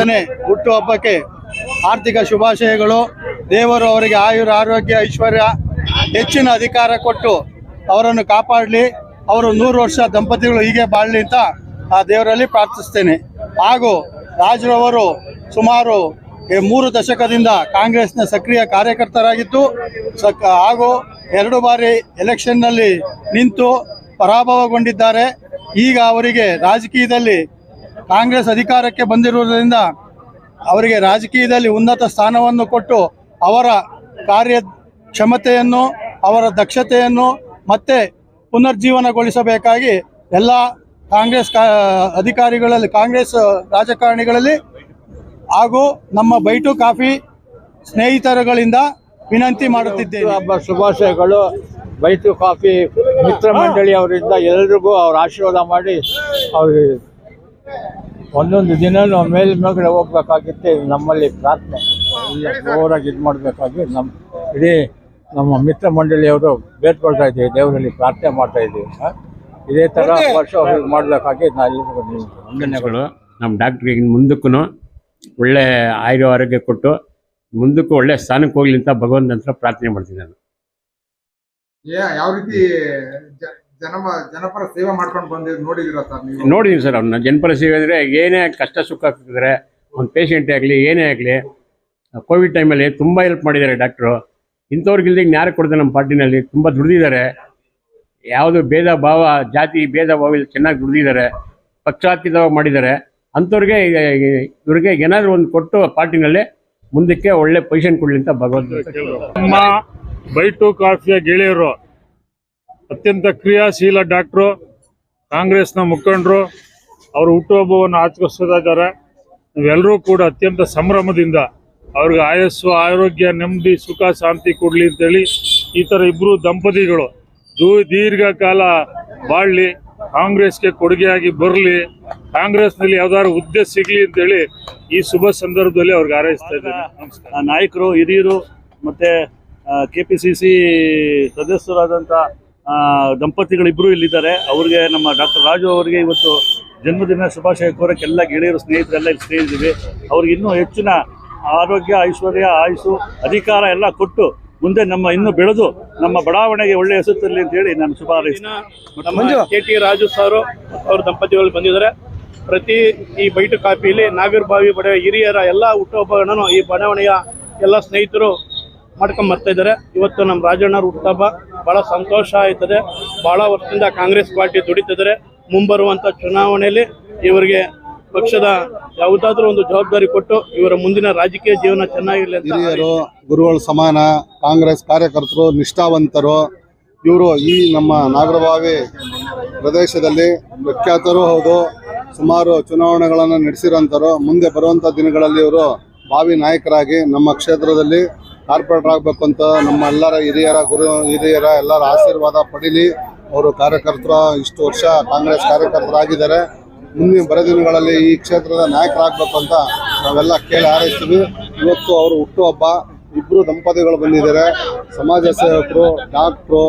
ನೇ ಹುಟ್ಟುಹಬ್ಬಕ್ಕೆ ಆರ್ಥಿಕ ಶುಭಾಶಯಗಳು. ದೇವರು ಅವರಿಗೆ ಆಯುರ ಆರೋಗ್ಯ ಐಶ್ವರ್ಯ ಹೆಚ್ಚಿನ ಅಧಿಕಾರ ಕೊಟ್ಟು ಅವರನ್ನು ಕಾಪಾಡಲಿ. ಅವರು 100 ವರ್ಷ ದಂಪತಿಗಳು ಹೀಗೆ ಬಾಳಲಿ ಅಂತ ಆ ದೇವರಲ್ಲಿ ಪ್ರಾರ್ಥಿಸ್ತೇನೆ. ಹಾಗೂ ರಾಜ್ರವರು ಸುಮಾರು 3 ದಶಕದಿಂದ ಕಾಂಗ್ರೆಸ್ನ ಸಕ್ರಿಯ ಕಾರ್ಯಕರ್ತರಾಗಿದ್ದು ಹಾಗೂ 2 ಬಾರಿ ಎಲೆಕ್ಷನ್ನಲ್ಲಿ ನಿಂತು ಪರಾಭವಗೊಂಡಿದ್ದಾರೆ. ಈಗ ಅವರಿಗೆ ರಾಜಕೀಯದಲ್ಲಿ ಕಾಂಗ್ರೆಸ್ ಅಧಿಕಾರಕ್ಕೆ ಬಂದಿರುವುದರಿಂದ ಅವರಿಗೆ ರಾಜಕೀಯದಲ್ಲಿ ಉನ್ನತ ಸ್ಥಾನವನ್ನು ಕೊಟ್ಟು ಅವರ ಕಾರ್ಯಕ್ಷಮತೆಯನ್ನು ಅವರ ದಕ್ಷತೆಯನ್ನು ಮತ್ತೆ ಪುನರ್ಜೀವನಗೊಳಿಸಬೇಕಾಗಿ ಎಲ್ಲ ಕಾಂಗ್ರೆಸ್ ಅಧಿಕಾರಿಗಳಲ್ಲಿ ಕಾಂಗ್ರೆಸ್ ರಾಜಕಾರಣಿಗಳಲ್ಲಿ ಹಾಗೂ ನಮ್ಮ ಬೈಟು ಕಾಫಿ ಸ್ನೇಹಿತರುಗಳಿಂದ ವಿನಂತಿ ಮಾಡುತ್ತಿದ್ದೇನೆ. ಹಬ್ಬ ಶುಭಾಶಯಗಳು. ಬೈಟು ಕಾಫಿ ಮಿತ್ರ ಮಂಡಳಿ ಅವರಿಂದ ಎಲ್ರಿಗೂ ಅವ್ರ ಆಶೀರ್ವಾದ ಮಾಡಿ ಅವ್ರಿಗೆ ಒಂದೊಂದು ದಿನ ಮೇಲ್ಗಡೆ ಹೋಗ್ಬೇಕಾಗಿತ್ತೆ. ನಮ್ಮಲ್ಲಿ ಪ್ರಾರ್ಥನೆ ಜೋರಾಗಿ ಇದು ಮಾಡಬೇಕಾಗಿ ಇಡೀ ನಮ್ಮ ಮಿತ್ರ ಮಂಡಳಿಯವರು ಬೇಡ್ಕೊಳ್ತಾ ಇದ್ದೀವಿ, ದೇವರಲ್ಲಿ ಪ್ರಾರ್ಥನೆ ಮಾಡ್ತಾ ಇದ್ದೀವಿ. ಇದೇ ಥರ ವರ್ಷ ಮಾಡಬೇಕಾಗಿ ನಾನು ವಂದನೆಗಳು. ನಮ್ಮ ಡಾಕ್ಟ್ರಿಗೆ ಮುಂದಕ್ಕೂ ಒಳ್ಳೆ ಆರೋಗ್ಯ ಕೊಟ್ಟು ಮುಂದಕ್ಕೂ ಒಳ್ಳೆ ಸ್ಥಾನಕ್ಕೆ ಹೋಗ್ಲಿ ಅಂತ ಭಗವಂತನ ಹತ್ರ ಪ್ರಾರ್ಥನೆ ಮಾಡ್ತೀನಿ. ನಾನು ಯಾವ ರೀತಿ ಜನಪರ ಸೇವೆ ಮಾಡ್ಕೊಂಡು ಬಂದಿದ್ದು ನೋಡಿದಿರಾ ಸರ್ ನೀವು? ನೋಡಿದೀನಿ ಸರ್. ಅವ್ರನ್ನ ಜನಪರ ಸೇವೆ ಅಂದರೆ ಏನೇ ಕಷ್ಟ ಸುಖ ಆಗ್ತಿದ್ರೆ ಒಂದು ಪೇಷಂಟೇ ಆಗಲಿ ಏನೇ ಆಗಲಿ ಕೋವಿಡ್ ಟೈಮಲ್ಲಿ ತುಂಬ ಹೆಲ್ಪ್ ಮಾಡಿದ್ದಾರೆ ಡಾಕ್ಟ್ರು. ಇಂಥವ್ರಿಗಿಲ್ದ ನ್ಯಾಯ ಕೊಡ್ತಾರೆ. ನಮ್ಮ ಪಾರ್ಟಿನಲ್ಲಿ ತುಂಬ ದುಡಿದಿದ್ದಾರೆ. ಯಾವುದು ಭೇದ ಭಾವ ಜಾತಿ ಭೇದ ಭಾವ ಇಲ್ಲಿ ಚೆನ್ನಾಗಿ ದುಡಿದಿದ್ದಾರೆ, ಪಕ್ಷಾತೀತವಾಗಿ ಮಾಡಿದ್ದಾರೆ. ಅಂಥವ್ರಿಗೆ ಇವ್ರಿಗೆ ಏನಾದರೂ ಒಂದು ಕೊಟ್ಟು ಪಾರ್ಟಿನಲ್ಲೇ ಮುಂದಕ್ಕೆ ಒಳ್ಳೆ ಪೊಸಿಷನ್ ಕೊಡಲಿ ಅಂತ ಭಗವಂತ. ನಮ್ಮ ಬೈಟು ಕಾಫಿಯ ಗೆಳೆಯರು ಅತ್ಯಂತ ಕ್ರಿಯಾಶೀಲ ಡಾಕ್ಟ್ರು, ಕಾಂಗ್ರೆಸ್ನ ಮುಖಂಡರು, ಅವರು ಹುಟ್ಟುಹಬ್ಬವನ್ನು ಆಚರಿಸ್ತಾ ಇದ್ದಾರೆ. ನಾವೆಲ್ಲರೂ ಕೂಡ ಅತ್ಯಂತ ಸಂಭ್ರಮದಿಂದ ಅವ್ರಿಗೆ ಆಯಸ್ಸು ಆರೋಗ್ಯ ನೆಮ್ಮದಿ ಸುಖ ಶಾಂತಿ ಕೊಡಲಿ ಅಂತೇಳಿ ಈ ಥರ ಇಬ್ಬರು ದಂಪತಿಗಳು ದೀರ್ಘಕಾಲ ಬಾಳಲಿ, ಕಾಂಗ್ರೆಸ್ಗೆ ಕೊಡುಗೆಯಾಗಿ ಬರಲಿ, ಕಾಂಗ್ರೆಸ್ನಲ್ಲಿ ಯಾವ್ದಾದ್ರು ಹುದ್ದೆ ಸಿಗಲಿ ಅಂತೇಳಿ ಈ ಶುಭ ಸಂದರ್ಭದಲ್ಲಿ ಅವ್ರಿಗೆ ಹಾರೈಸ್ತಾ ಇದ್ದೇನೆ. ನಮಸ್ಕಾರ. ನಾಯಕರು ಹಿರಿಯರು ಮತ್ತು KPCC ಸದಸ್ಯರಾದಂಥ ದಂಪತಿಗಳಿಬ್ಬರು ಇಲ್ಲಿದ್ದಾರೆ. ಅವರಿಗೆ ನಮ್ಮ ಡಾಕ್ಟರ್ ರಾಜು ಅವರಿಗೆ ಇವತ್ತು ಜನ್ಮದಿನ ಶುಭಾಶಯ ಕೋರಕ್ಕೆ ಎಲ್ಲ ಗೆಳೆಯರು ಸ್ನೇಹಿತರೆಲ್ಲ ಇಲ್ಲಿ ಸೇರಿದ್ದೀವಿ. ಅವ್ರಿಗೆ ಇನ್ನೂ ಹೆಚ್ಚಿನ ಆರೋಗ್ಯ ಐಶ್ವರ್ಯ ಆಯುಷು ಅಧಿಕಾರ ಎಲ್ಲ ಕೊಟ್ಟು ಮುಂದೆ ನಮ್ಮ ಇನ್ನೂ ಬೆಳೆದು ನಮ್ಮ ಬಡಾವಣೆಗೆ ಒಳ್ಳೆಯ ಹೆಸರು ತರಲಿ ಅಂತ ಹೇಳಿ ನಾನು ಶುಭ ಹಾರೈಸ್ತೀನಿ. KT ರಾಜು ಸಾರು ಅವ್ರ ದಂಪತಿಗಳು ಬಂದಿದ್ದಾರೆ. ಪ್ರತಿ ಈ ಬೈಟು ಕಾಫಿಯಲ್ಲಿ ನಾಗರಬಾವಿ ಬಡ ಹಿರಿಯರ ಎಲ್ಲ ಹುಟ್ಟುಹಬ್ಬಗಳನ್ನು ಈ ಬಡಾವಣೆಯ ಎಲ್ಲ ಸ್ನೇಹಿತರು ಮಾಡ್ಕೊಂಡು ಬರ್ತಾ ಇದ್ದಾರೆ. ಇವತ್ತು ನಮ್ಮ ರಾಜಣ್ಣವ್ರ ಹುಟ್ಟುಹಬ್ಬ ಭಾಳ ಸಂತೋಷ ಆಯ್ತದೆ. ಭಾಳ ವರ್ಷದಿಂದ ಕಾಂಗ್ರೆಸ್ ಪಾರ್ಟಿ ದುಡಿತಿದ್ದಾರೆ. ಮುಂಬರುವಂಥ ಚುನಾವಣೆಯಲ್ಲಿ ಇವರಿಗೆ ಪಕ್ಷದ ಯಾವುದಾದ್ರೂ ಒಂದು ಜವಾಬ್ದಾರಿ ಕೊಟ್ಟು ಇವರ ಮುಂದಿನ ರಾಜಕೀಯ ಜೀವನ ಚೆನ್ನಾಗಿರಲಿ ಅಂತ. ಹಿರಿಯರು ಗುರುಗಳು ಸಮಾನ ಕಾಂಗ್ರೆಸ್ ಕಾರ್ಯಕರ್ತರು ನಿಷ್ಠಾವಂತರು ಇವರು ಈ ನಮ್ಮ ನಾಗರಬಾವಿ ಪ್ರದೇಶದಲ್ಲಿ ಪ್ರಖ್ಯಾತರು ಹೌದು. ಸುಮಾರು ಚುನಾವಣೆಗಳನ್ನು ನಡೆಸಿರೋಂಥರು. ಮುಂದೆ ಬರುವಂಥ ದಿನಗಳಲ್ಲಿ ಇವರು ಭಾವಿ ನಾಯಕರಾಗಿ ನಮ್ಮ ಕ್ಷೇತ್ರದಲ್ಲಿ ಕಾರ್ಪೊರೇಟರ್ ಆಗಬೇಕು ಅಂತ ನಮ್ಮ ಎಲ್ಲರ ಹಿರಿಯರ ಎಲ್ಲರ ಆಶೀರ್ವಾದ ಪಡೀಲಿ. ಅವರು ಕಾರ್ಯಕರ್ತರು ಇಷ್ಟು ವರ್ಷ ಕಾಂಗ್ರೆಸ್ ಕಾರ್ಯಕರ್ತರಾಗಿದ್ದಾರೆ. ಮುಂದಿನ ಬರೋ ದಿನಗಳಲ್ಲಿ ಈ ಕ್ಷೇತ್ರದ ನಾಯಕರಾಗಬೇಕು ಅಂತ ನಾವೆಲ್ಲ ಕೇಳಿ ಹಾರೈಸ್ತೀವಿ. ಇವತ್ತು ಅವರು ಹುಟ್ಟುಹಬ್ಬ. ಇಬ್ಬರು ದಂಪತಿಗಳು ಬಂದಿದ್ದಾರೆ. ಸಮಾಜ ಸೇವಕರು, ಡಾಕ್ಟ್ರು,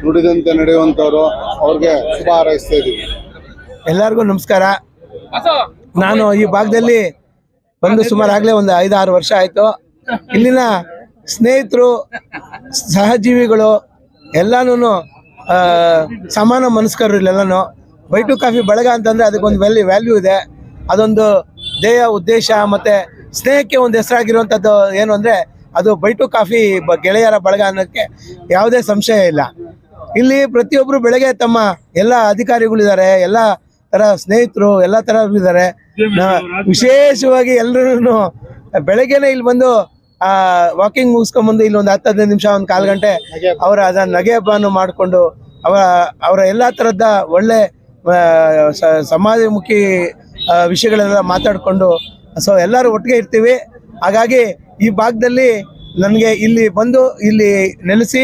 ನುಡಿದಂತೆ ನಡೆಯುವಂಥವ್ರು. ಅವ್ರಿಗೆ ಶುಭ ಹಾರೈಸ್ತಾ ಇದ್ದೀವಿ. ಎಲ್ಲರಿಗೂ ನಮಸ್ಕಾರ. ನಾನು ಈ ಭಾಗದಲ್ಲಿ ಬಂದು ಸುಮಾರಾಗಲೇ ಒಂದು 5-6 ವರ್ಷ ಆಯಿತು. ಇಲ್ಲಿನ ಸ್ನೇಹಿತರು ಸಹಜೀವಿಗಳು ಎಲ್ಲನೂ ಸಮಾನ ಮನಸ್ಕರು. ಇಲ್ಲೆಲ್ಲನೂ ಬೈಟು ಕಾಫಿ ಬಳಗ ಅಂತಂದರೆ ಅದಕ್ಕೊಂದು ವ್ಯಾಲ್ಯೂ ಇದೆ. ಅದೊಂದು ಧ್ಯೇಯ ಉದ್ದೇಶ ಮತ್ತು ಸ್ನೇಹಕ್ಕೆ ಒಂದು ಹೆಸರಾಗಿರುವಂಥದ್ದು ಏನು ಅಂದರೆ ಅದು ಬೈಟು ಕಾಫಿ ಗೆಳೆಯರ ಬಳಗ ಅನ್ನೋಕ್ಕೆ ಯಾವುದೇ ಸಂಶಯ ಇಲ್ಲ. ಇಲ್ಲಿ ಪ್ರತಿಯೊಬ್ಬರು ಬೆಳಗ್ಗೆ ತಮ್ಮ ಎಲ್ಲ ಅಧಿಕಾರಿಗಳಿದ್ದಾರೆ, ಎಲ್ಲ ಥರ ಸ್ನೇಹಿತರು ಎಲ್ಲ ಥರ ಇದ್ದಾರೆ. ವಿಶೇಷವಾಗಿ ಎಲ್ಲರೂ ಬೆಳಗ್ಗೆನೇ ಇಲ್ಲಿ ಬಂದು ವಾಕಿಂಗ್ ಮುಗಿಸ್ಕೊಂಡ್ಬಂದು ಇಲ್ಲಿ ಒಂದು 10-15 ನಿಮಿಷ ಒಂದು 1/4 ಗಂಟೆ ಅವರ ಅದನ್ನು ನಗೆ ಹಬ್ಬವನ್ನು ಮಾಡಿಕೊಂಡು ಅವರ ಎಲ್ಲ ಥರದ ಒಳ್ಳೆ ಸಮಾಜಮುಖಿ ವಿಷಯಗಳೆಲ್ಲ ಮಾತಾಡಿಕೊಂಡು ಸೊ ಎಲ್ಲರೂ ಒಟ್ಟಿಗೆ ಇರ್ತೀವಿ. ಹಾಗಾಗಿ ಈ ಭಾಗದಲ್ಲಿ ನನಗೆ ಇಲ್ಲಿ ಬಂದು ಇಲ್ಲಿ ನೆಲೆಸಿ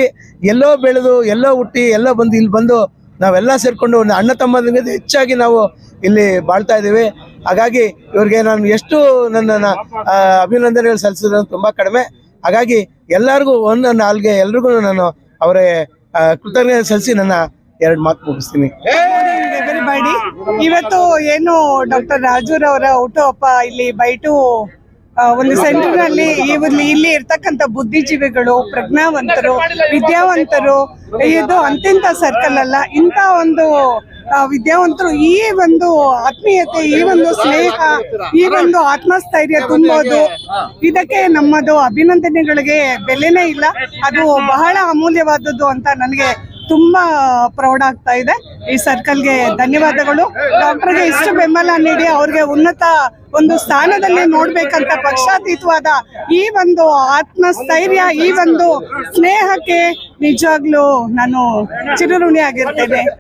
ಎಲ್ಲೋ ಬೆಳೆದು ಎಲ್ಲೋ ಹುಟ್ಟಿ ಎಲ್ಲೋ ಬಂದು ಇಲ್ಲಿ ಬಂದು ನಾವೆಲ್ಲ ಸೇರಿಕೊಂಡು ಒಂದು ಅಣ್ಣ ತಮ್ಮನಿಗೆ ಹೆಚ್ಚಾಗಿ ನಾವು ಇಲ್ಲಿ ಬಾಳ್ತಾ ಇದ್ದೀವಿ. ಹಾಗಾಗಿ ಇವ್ರಿಗೆ ನಾನು ಎಷ್ಟು ನನ್ನ ಅಭಿನಂದನೆಗಳು ಸಲ್ಲಿಸಿದ್ರೆ ತುಂಬ ಕಡಿಮೆ. ಹಾಗಾಗಿ ಎಲ್ಲರಿಗೂ ಒಂದು ನಾಲ್ಗೆ ಎಲ್ರಿಗೂ ನಾನು ಅವರೇ ಕೃತಜ್ಞತೆ ಸಲ್ಲಿಸಿ ನನ್ನ 2 ಮಾತು ಮುಗಿಸ್ತೀನಿ. ಎವರಿಬಡಿ, ಇವತ್ತು ಏನು ಡಾಕ್ಟರ್ ರಾಜುರವರ ಹುಟ್ಟುಹಬ್ಬ ಇಲ್ಲಿ ಬೈಟು ಒಂದು ಸೆಂಟರ್ನಲ್ಲಿ ಇಲ್ಲಿ ಇರ್ತಕ್ಕಂಥ ಬುದ್ಧಿಜೀವಿಗಳು, ಪ್ರಜ್ಞಾವಂತರು, ವಿದ್ಯಾವಂತರು, ಇದು ಅಂತಿಂತ ಸರ್ಕಲ್ ಅಲ್ಲ, ಇಂಥ ಒಂದು ವಿದ್ಯಾವಂತರು ಈ ಒಂದು ಆತ್ಮೀಯತೆ, ಈ ಒಂದು ಸ್ನೇಹ, ಈ ಒಂದು ಆತ್ಮಸ್ಥೈರ್ಯ ತುಂಬೋದು, ಇದಕ್ಕೆ ನಮ್ಮದು ಅಭಿನಂದನೆಗಳಿಗೆ ಬೆಲೆನೇ ಇಲ್ಲ. ಅದು ಬಹಳ ಅಮೂಲ್ಯವಾದದ್ದು ಅಂತ ನನಗೆ ತುಂಬಾ ಪ್ರೌಡ್ ಆಗ್ತಾ ಇದೆ. ಈ ಸರ್ಕಲ್ಗೆ ಧನ್ಯವಾದಗಳು. ಡಾಕ್ಟರ್ಗೆ ಇಷ್ಟು ಬೆಂಬಲ ನೀಡಿ ಅವ್ರಿಗೆ ಉನ್ನತ ಒಂದು ಸ್ಥಾನದಲ್ಲಿ ನೋಡ್ಬೇಕಂತ ಪಕ್ಷಾತೀತವಾದ ಈ ಒಂದು ಆತ್ಮಸ್ಥೈರ್ಯ, ಈ ಒಂದು ಸ್ನೇಹಕ್ಕೆ ನಿಜವಾಗ್ಲೂ ನಾನು ಚಿರಋಣಿಯಾಗಿರ್ತೇನೆ.